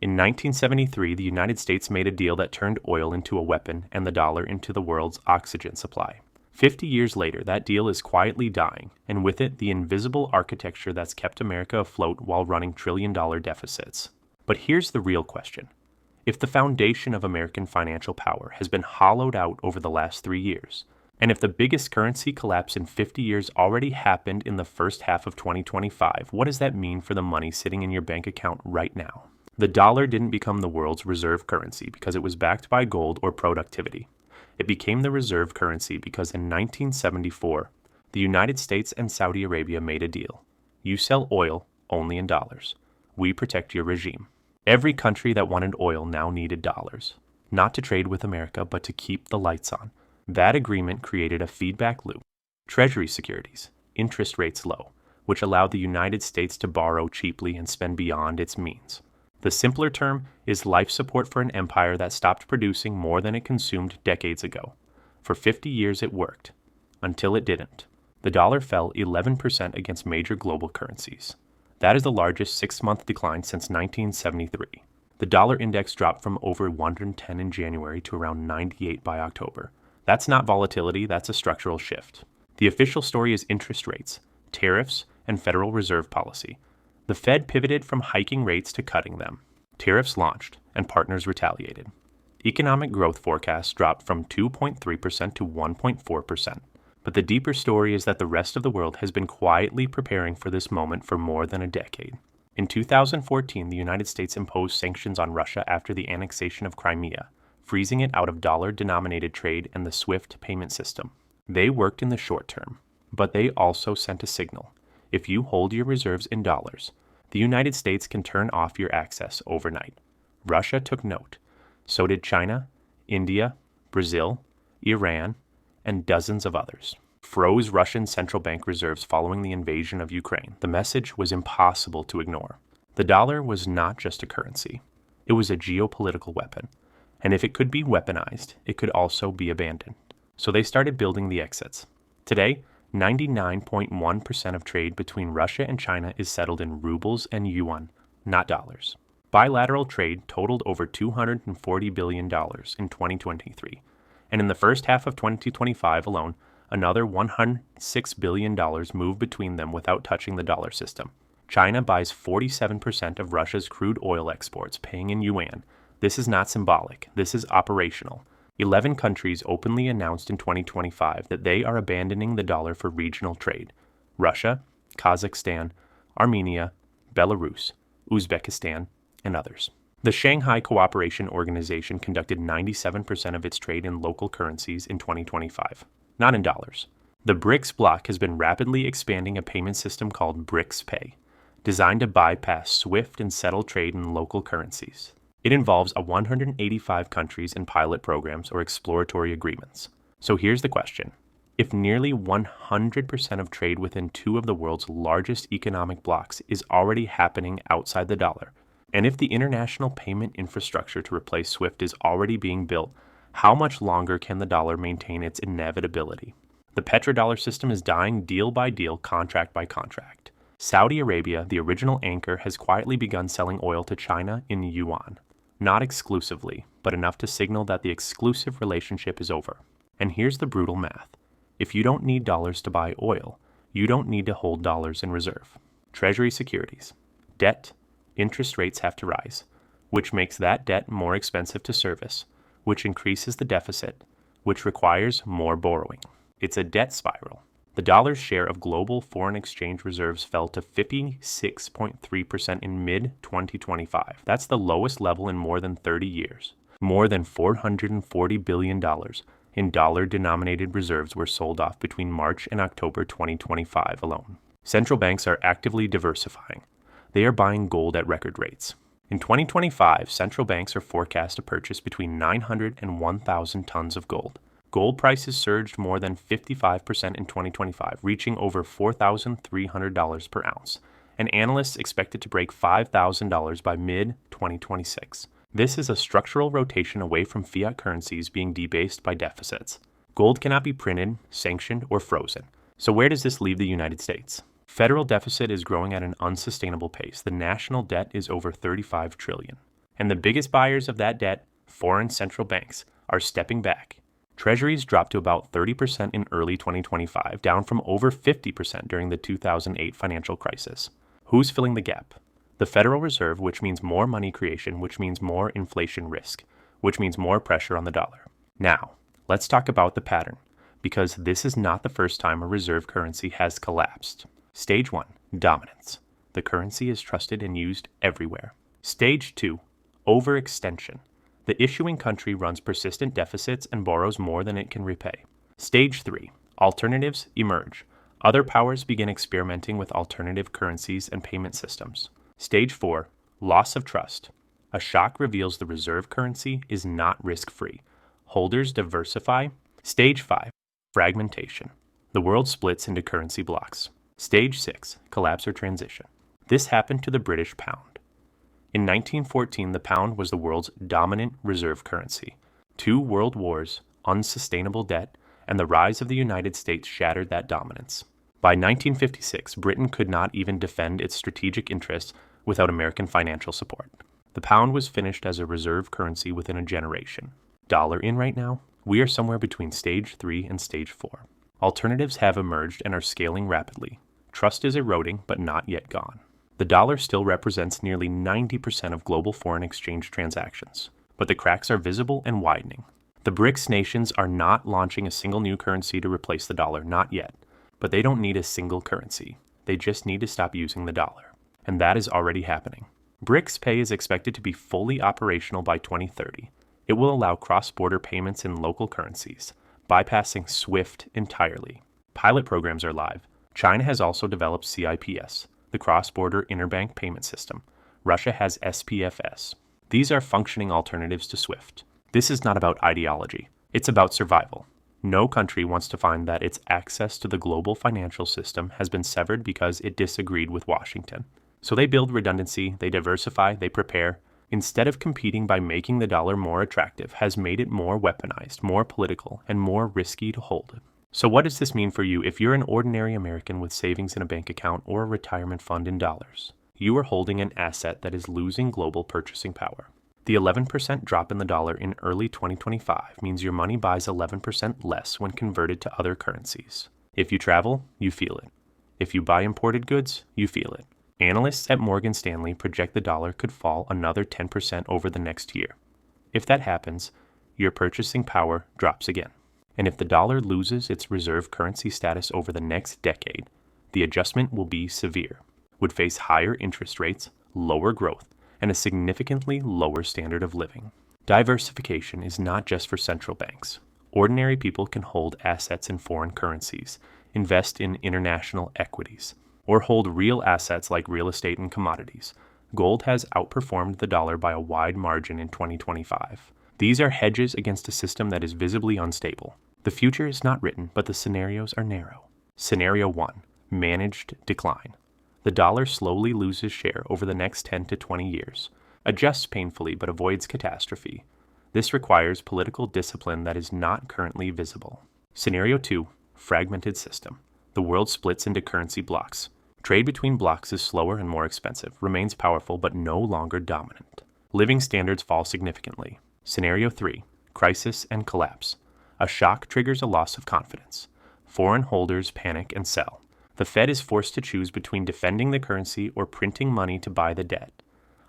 In 1973, the United States made a deal that turned oil into a weapon and the dollar into the world's oxygen supply. 50 years later, that deal is quietly dying, and with it, the invisible architecture that's kept America afloat while running trillion-dollar deficits. But here's the real question. If the foundation of American financial power has been hollowed out over the last 3 years, and if the biggest currency collapse in 50 years already happened in the first half of 2025, what does that mean for the money sitting in your bank account right now? The dollar didn't become the world's reserve currency because it was backed by gold or productivity. It became the reserve currency because in 1974, the United States and Saudi Arabia made a deal. You sell oil only in dollars. We protect your regime. Every country that wanted oil now needed dollars, not to trade with America, but to keep the lights on. That agreement created a feedback loop. Treasury securities, interest rates low, which allowed the United States to borrow cheaply and spend beyond its means. The simpler term is life support for an empire that stopped producing more than it consumed decades ago. For 50 years it worked, until it didn't. The dollar fell 11% against major global currencies. That is the largest 6-month decline since 1973. The dollar index dropped from over 110 in January to around 98 by October. That's not volatility, that's a structural shift. The official story is interest rates, tariffs, and Federal Reserve policy. The Fed pivoted from hiking rates to cutting them. Tariffs launched, and partners retaliated. Economic growth forecasts dropped from 2.3% to 1.4%. But the deeper story is that the rest of the world has been quietly preparing for this moment for more than a decade. In 2014, the United States imposed sanctions on Russia after the annexation of Crimea, freezing it out of dollar-denominated trade and the SWIFT payment system. They worked in the short term, but they also sent a signal. If you hold your reserves in dollars, the United States can turn off your access overnight. Russia took note. So did China, India, Brazil, Iran, and dozens of others. Froze Russian central bank reserves following the invasion of Ukraine. The message was impossible to ignore. The dollar was not just a currency. It was a geopolitical weapon. And if it could be weaponized, it could also be abandoned. So they started building the exits. Today, 99.1% of trade between Russia and China is settled in rubles and yuan, not dollars. Bilateral trade totaled over $240 billion in 2023. And in the first half of 2025 alone, another $106 billion moved between them without touching the dollar system. China buys 47% of Russia's crude oil exports, paying in yuan. This is not symbolic. This is operational. 11 countries openly announced in 2025 that they are abandoning the dollar for regional trade. Russia, Kazakhstan, Armenia, Belarus, Uzbekistan, and others. The Shanghai Cooperation Organization conducted 97% of its trade in local currencies in 2025, not in dollars. The BRICS bloc has been rapidly expanding a payment system called BRICS Pay, designed to bypass SWIFT and settle trade in local currencies. It involves 185 countries in pilot programs or exploratory agreements. So here's the question. If nearly 100% of trade within two of the world's largest economic blocs is already happening outside the dollar, and if the international payment infrastructure to replace SWIFT is already being built, how much longer can the dollar maintain its inevitability? The petrodollar system is dying deal by deal, contract by contract. Saudi Arabia, the original anchor, has quietly begun selling oil to China in yuan. Not exclusively, but enough to signal that the exclusive relationship is over. And here's the brutal math. If you don't need dollars to buy oil, you don't need to hold dollars in reserve. Treasury securities, debt, interest rates have to rise, which makes that debt more expensive to service, which increases the deficit, which requires more borrowing. It's a debt spiral. The dollar's share of global foreign exchange reserves fell to 56.3% in mid-2025. That's the lowest level in more than 30 years. More than $440 billion in dollar-denominated reserves were sold off between March and October 2025 alone. Central banks are actively diversifying. They are buying gold at record rates. In 2025, central banks are forecast to purchase between 900 and 1,000 tons of gold. Gold prices surged more than 55% in 2025, reaching over $4,300 per ounce, and analysts expect it to break $5,000 by mid-2026. This is a structural rotation away from fiat currencies being debased by deficits. Gold cannot be printed, sanctioned, or frozen. So where does this leave the United States? Federal deficit is growing at an unsustainable pace. The national debt is over $35 trillion. And the biggest buyers of that debt, foreign central banks, are stepping back. Treasuries dropped to about 30% in early 2025, down from over 50% during the 2008 financial crisis. Who's filling the gap? The Federal Reserve, which means more money creation, which means more inflation risk, which means more pressure on the dollar. Now, let's talk about the pattern, because this is not the first time a reserve currency has collapsed. Stage 1, dominance. The currency is trusted and used everywhere. Stage 2, overextension. The issuing country runs persistent deficits and borrows more than it can repay. Stage 3, alternatives emerge. Other powers begin experimenting with alternative currencies and payment systems. Stage 4, loss of trust. A shock reveals the reserve currency is not risk-free. Holders diversify. Stage 5, fragmentation. The world splits into currency blocks. Stage 6, collapse or transition. This happened to the British pound. In 1914, the pound was the world's dominant reserve currency. 2 world wars, unsustainable debt, and the rise of the United States shattered that dominance. By 1956, Britain could not even defend its strategic interests without American financial support. The pound was finished as a reserve currency within a generation. Dollar in right now? We are somewhere between stage 3 and stage 4. Alternatives have emerged and are scaling rapidly. Trust is eroding, but not yet gone. The dollar still represents nearly 90% of global foreign exchange transactions, but the cracks are visible and widening. The BRICS nations are not launching a single new currency to replace the dollar, not yet, but they don't need a single currency. They just need to stop using the dollar. And that is already happening. BRICS Pay is expected to be fully operational by 2030. It will allow cross-border payments in local currencies, bypassing SWIFT entirely. Pilot programs are live. China has also developed CIPS, the cross-border interbank payment system. Russia has SPFS. These are functioning alternatives to SWIFT. This is not about ideology. It's about survival. No country wants to find that its access to the global financial system has been severed because it disagreed with Washington. So they build redundancy, they diversify, they prepare. Instead of competing by making the dollar more attractive, has made it more weaponized, more political, and more risky to hold. So what does this mean for you if you're an ordinary American with savings in a bank account or a retirement fund in dollars? You are holding an asset that is losing global purchasing power. The 11% drop in the dollar in early 2025 means your money buys 11% less when converted to other currencies. If you travel, you feel it. If you buy imported goods, you feel it. Analysts at Morgan Stanley project the dollar could fall another 10% over the next year. If that happens, your purchasing power drops again. And if the dollar loses its reserve currency status over the next decade, the adjustment will be severe, would face higher interest rates, lower growth, and a significantly lower standard of living. Diversification is not just for central banks. Ordinary people can hold assets in foreign currencies, invest in international equities, or hold real assets like real estate and commodities. Gold has outperformed the dollar by a wide margin in 2025. These are hedges against a system that is visibly unstable. The future is not written, but the scenarios are narrow. Scenario 1, managed decline. The dollar slowly loses share over the next 10 to 20 years, adjusts painfully but avoids catastrophe. This requires political discipline that is not currently visible. Scenario 2, fragmented system. The world splits into currency blocks. Trade between blocks is slower and more expensive, remains powerful but no longer dominant. Living standards fall significantly. Scenario 3, crisis and collapse. A shock triggers a loss of confidence. Foreign holders panic and sell. The Fed is forced to choose between defending the currency or printing money to buy the debt.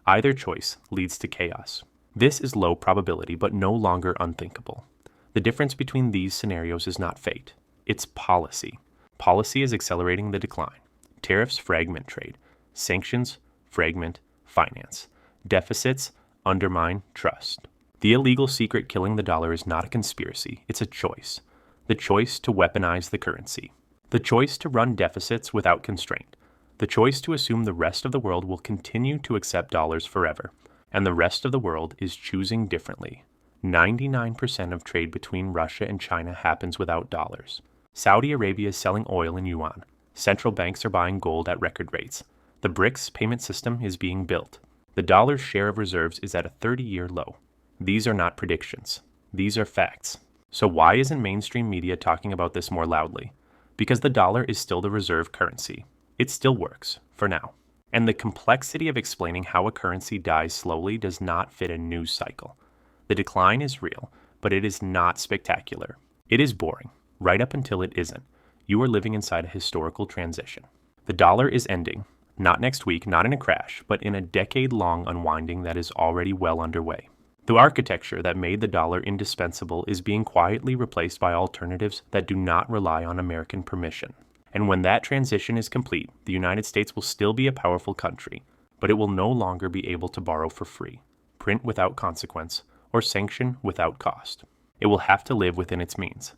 Either choice leads to chaos. This is low probability but no longer unthinkable. The difference between these scenarios is not fate. It's policy. Policy is accelerating the decline. Tariffs fragment trade. Sanctions fragment finance. Deficits undermine trust. The illegal secret killing the dollar is not a conspiracy, it's a choice. The choice to weaponize the currency. The choice to run deficits without constraint. The choice to assume the rest of the world will continue to accept dollars forever. And the rest of the world is choosing differently. 99% of trade between Russia and China happens without dollars. Saudi Arabia is selling oil in yuan. Central banks are buying gold at record rates. The BRICS payment system is being built. The dollar's share of reserves is at a 30-year low. These are not predictions. These are facts. So why isn't mainstream media talking about this more loudly? Because the dollar is still the reserve currency. It still works, for now. And the complexity of explaining how a currency dies slowly does not fit a news cycle. The decline is real, but it is not spectacular. It is boring, right up until it isn't. You are living inside a historical transition. The dollar is ending, not next week, not in a crash, but in a decade-long unwinding that is already well underway. The architecture that made the dollar indispensable is being quietly replaced by alternatives that do not rely on American permission. And when that transition is complete, the United States will still be a powerful country, but it will no longer be able to borrow for free, print without consequence, or sanction without cost. It will have to live within its means.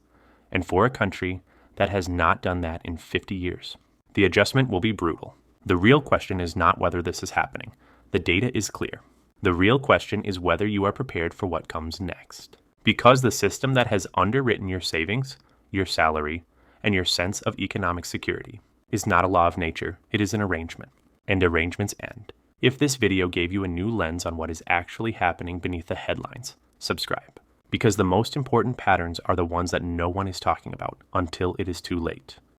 And for a country that has not done that in 50 years, the adjustment will be brutal. The real question is not whether this is happening. The data is clear. The real question is whether you are prepared for what comes next. Because the system that has underwritten your savings, your salary, and your sense of economic security is not a law of nature, it is an arrangement. And arrangements end. If this video gave you a new lens on what is actually happening beneath the headlines, subscribe. Because the most important patterns are the ones that no one is talking about until it is too late.